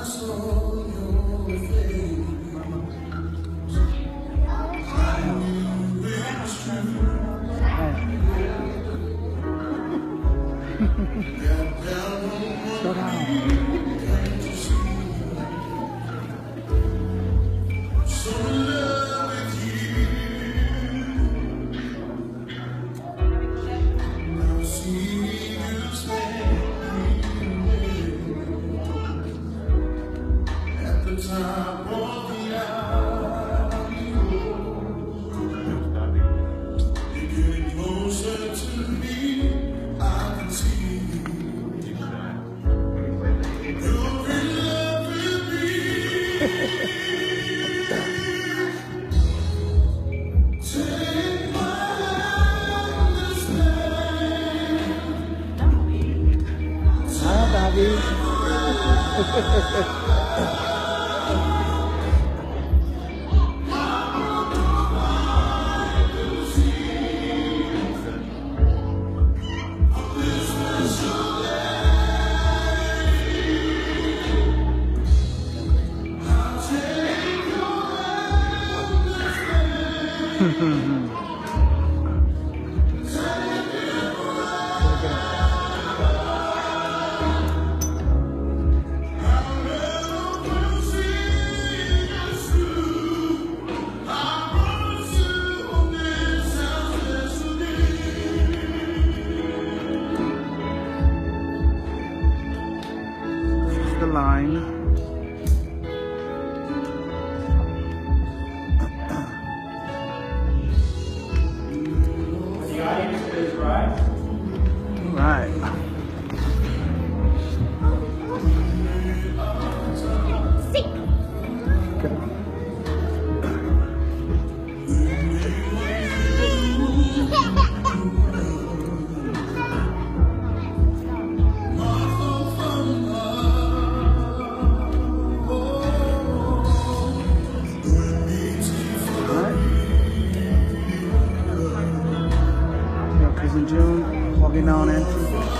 Slow down. Line. The audience is right. Right. In June, walking down entry.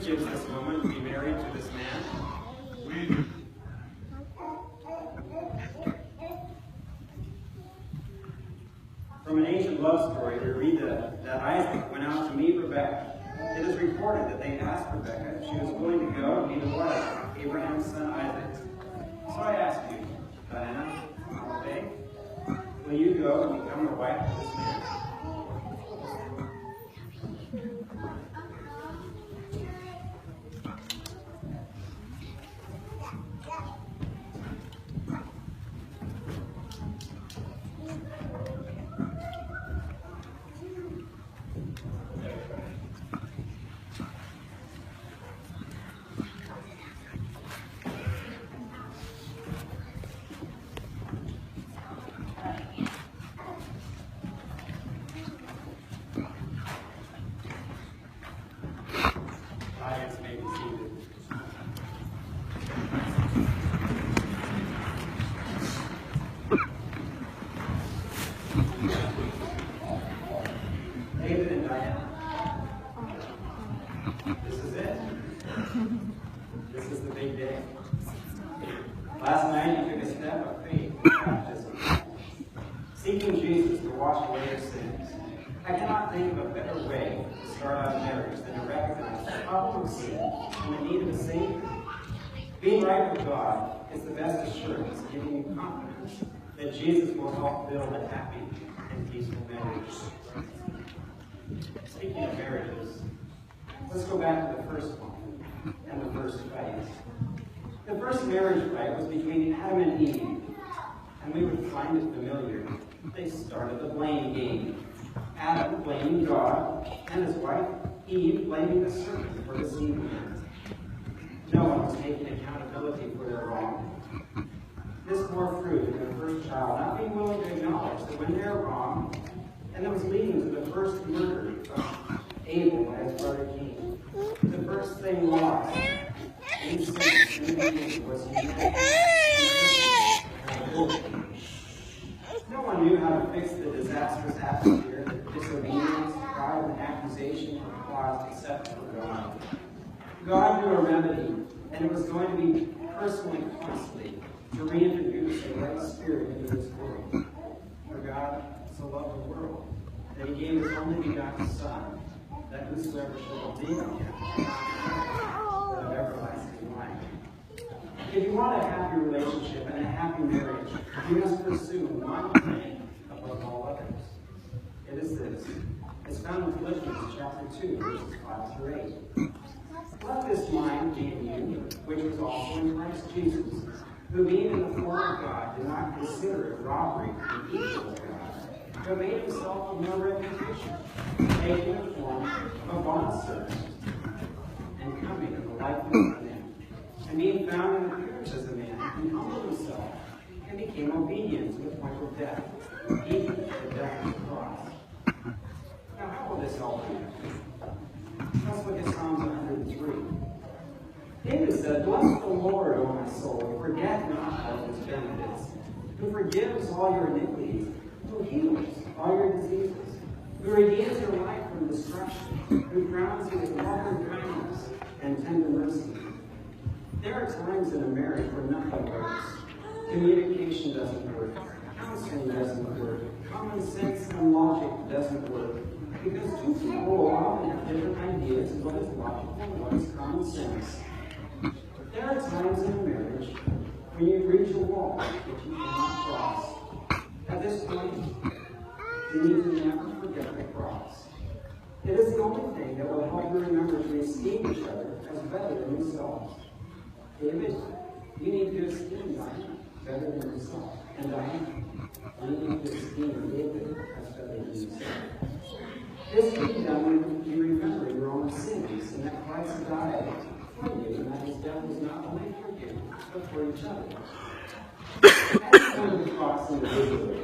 gives this woman to be married to this man? From an ancient love story, we read that Isaac went out to meet Rebekah. It is reported that they asked Rebekah if she was willing to go and be the wife of Abraham's son Isaac. So I ask you, Diana, obey. Will you go and become the wife of this man? David and Diana, this is it. This is the big day. Last night you took a step of faith in baptism, seeking Jesus to wash away your sins. I cannot think of a better way to start out marriage than to recognize the problem of sin and the need of a Savior. Being right with God is the best assurance, giving you confidence that Jesus will help build a happy and peaceful marriage. Speaking of marriages, let's go back to the first one and the first fight. The first marriage fight was between Adam and Eve, and we would find it familiar. They started the blame game. Adam blaming God and his wife Eve blaming the serpent for deceiving him. No one was taking accountability for their wrong. This bore fruit in the first child not being willing to acknowledge that when they're wrong, and that was leading to the first murder of Abel by his brother Cain. The first thing lost in sin in the beginning was humanity. No one knew how to fix the disastrous atmosphere that disobedience, pride, and accusation were caused except for God. God knew a remedy, and it was going to be personally costly to reintroduce a right spirit into this world. For God so loved the world that he gave his only begotten Son, that whosoever shall believe in him shall have everlasting life. If you want a happy relationship and a happy marriage, you must pursue one thing above all others. It is this. It's found in Philippians chapter 2, verses 5 through 8. Let this mind be in you, which was also in Christ Jesus, who being in the form of God did not consider it robbery to be equal with God, but made himself of no reputation, taking the form of a bondservant, and coming in the likeness of man, and being found in appearance as a man, he humbled himself, and became obedient to the point of death, even the death of the cross. Now, how will this help you? Let's look at Psalms 103. David said, "Bless the Lord, O my soul, and forget not all his benefits, who forgives all your iniquities, who heals all your diseases, who redeems your life from destruction, who crowns you with loving kindness and tender mercy." There are times in a marriage where nothing works. Communication doesn't work. Counseling doesn't work. Common sense and logic doesn't work. Because two people often have different ideas of what is logical and what is common sense. There are times in a marriage when you reach a wall that you cannot cross. At this point, you need to never forget the cross. It is the only thing that will help you remember to esteem each other as better than yourselves. David, you need to esteem Diana better than yourself. And Diana, you need to esteem David as better than yourself. This can be done when you remember your own sins and that Christ died for you and that his death was not only for you, but for each other. As you come to the cross individually,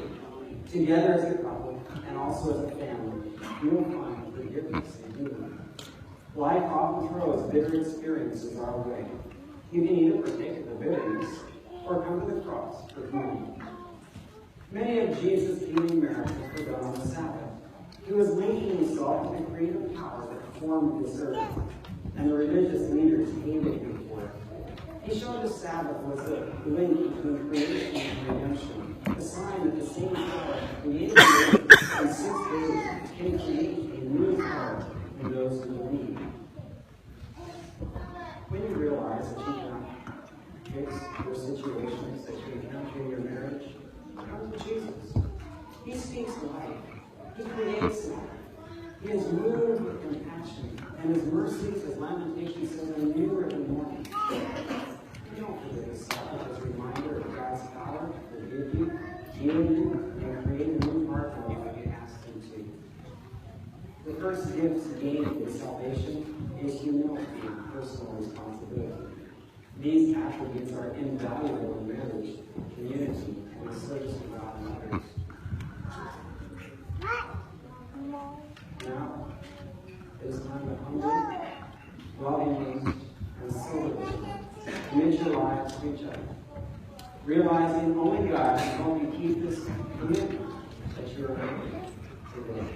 together as a couple, and also as a family, you will find forgiveness and healing. Life often throws bitter experiences our way. You can either partake of the bitterness or come to the cross for healing. Many of Jesus' healing miracles were done on the Sabbath. He was linking himself to the creative power that formed this earth. and the religious leaders hated him for it. He showed the Sabbath was a link between creation and redemption, a sign that the same power created the earth in 6 days can create a new heart in those who believe. When you realize that you cannot fix your situations, that you encounter in your marriage, come to Jesus. He speaks life. He creates life. He is moved with compassion, and his mercies, as Lamentation says, are new every morning. You don't forget the Sabbath as a reminder of God's power to forgive you, heal you, and create a new heart in you like you asked him to. The first gift gained in salvation is humility and personal responsibility. These attributes are invaluable in marriage, community, and the service of God and others. Now, it is time to humbly, lovingly, and soberly commit your lives to each other, realizing only God can help you keep this commitment that you are making today.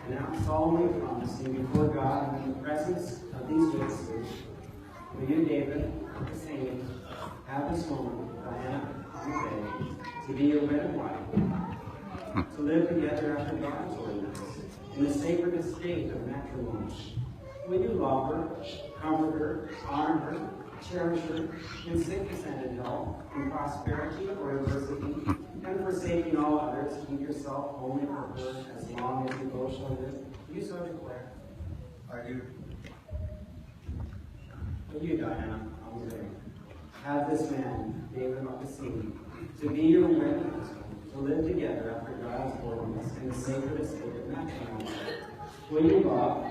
And now, solemnly promising before God and in the presence of these witnesses, will you, David, Okesene, have this woman, Diana, to be your wedded wife, to live together after God's ordinance, in the sacred estate of matrimony. Will you love her, comfort her, honor her, cherish her, in sickness and in health, in prosperity or adversity, and forsaking all others, keep yourself only for her as long as you both shall live? You so declare. I do. Will you, Diana, have this man, David Okesene, to be your wedded husband, to live together after God's ordinance in the sacred estate of matrimony? Will you love,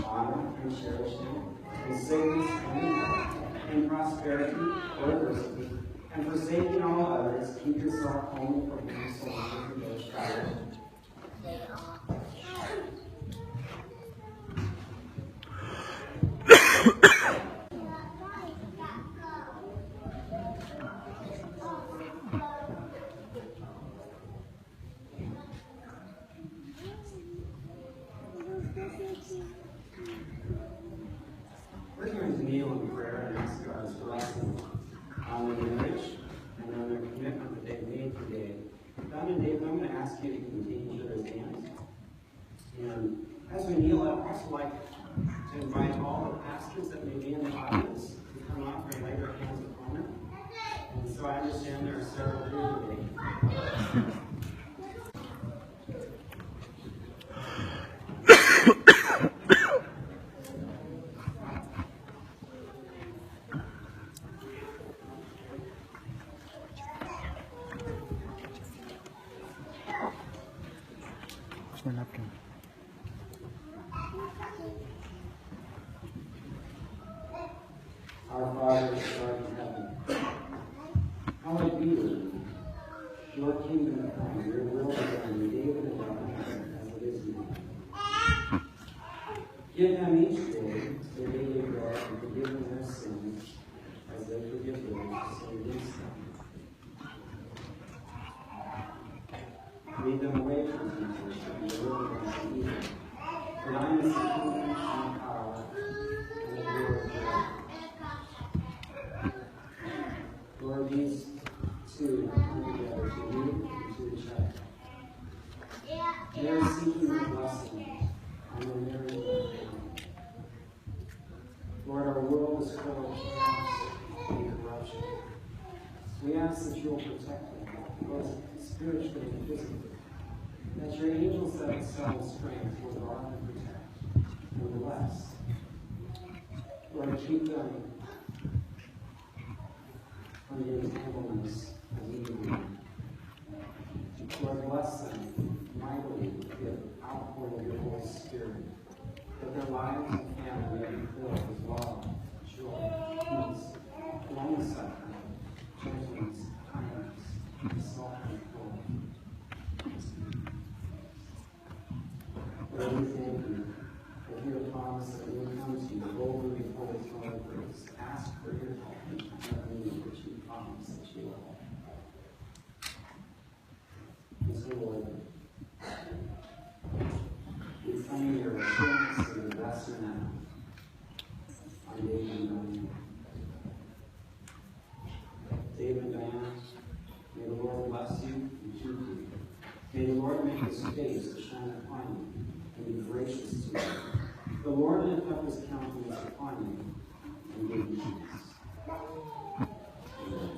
honor, and cherish him in sickness and in health, in prosperity or adversity, and forsaking all others, keep yourself only for him so long as you both shall live? We're going to kneel in prayer and ask God's blessing on their marriage and on their commitment that they've made today. Don and David, I'm going to ask you to continue each other's hands. And as we kneel, I'd also like to invite all the pastors that may be in the audience to come up and lay their hands upon them. And so I understand there are several here today. Where's my napkin? Our Father, who art in heaven, hallowed be thy name. Your kingdom come, your will be done in David and on earth as it is in heaven. Give them each day their daily bread, and forgive them their sins, as they forgive those who sin against them. Lead them away from temptation, and deliver them from evil. For thine is the kingdom and the power and the glory forever. Lord, these two come together to you and to each other. They are seeking your blessing on their marriage and their family. Lord, our world is full of chaos and corruption. We ask that you will protect them, both spiritually and physically. That your angels that excel in strength will guard and protect and bless. Lord, keep them from the entanglements of evil. Lord, bless them mightily with the outpouring of your Holy Spirit, that their lives and family may be filled with love, joy, peace, long-suffering, gentleness, kindness, self-control. Lord, we thank you that you have promised that we will come to you boldly before the throne of grace. Ask for your help and need that you promise that you will. And so, Lord, we proclaim your assurance to the best of them. On David and Diana. David and Diana, may the Lord bless you and keep you. May the Lord make his face to shine upon you and be gracious to you. The Lord lift up his countenance upon you and give you peace. Amen.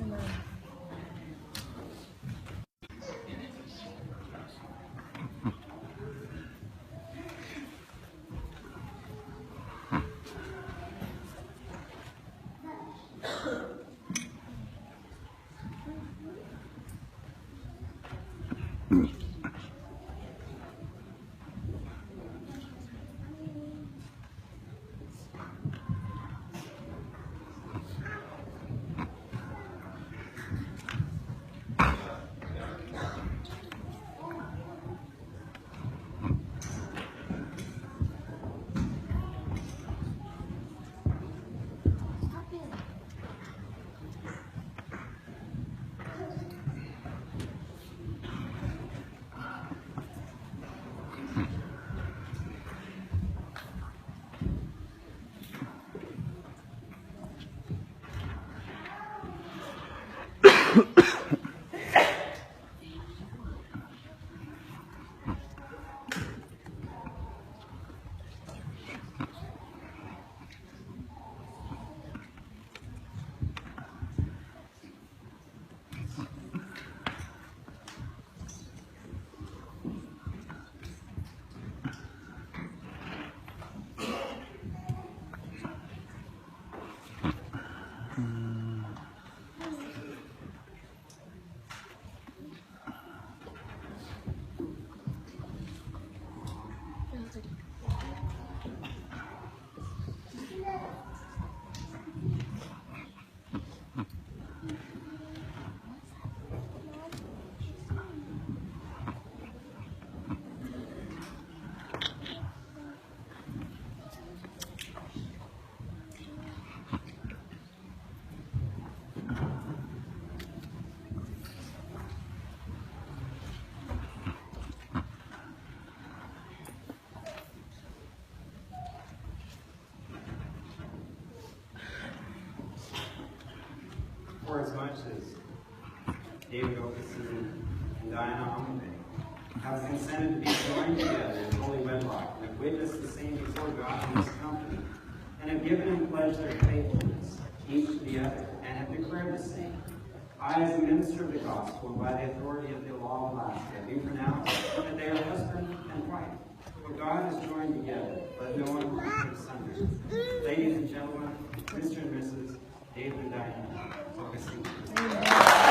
Amen. For as much as David Okesene and Diana have consented to be joined together in holy wedlock, and have witnessed the same before God in his company, and have given and pledged their faithfulness each to the other, and have declared the same, I, as a minister of the gospel, and by the authority of the law of Alaska, do pronounce that they are husband and wife. What God has joined together, let no one put asunder. Ladies and gentlemen, Mr. and Mrs. David and Diana Okesene.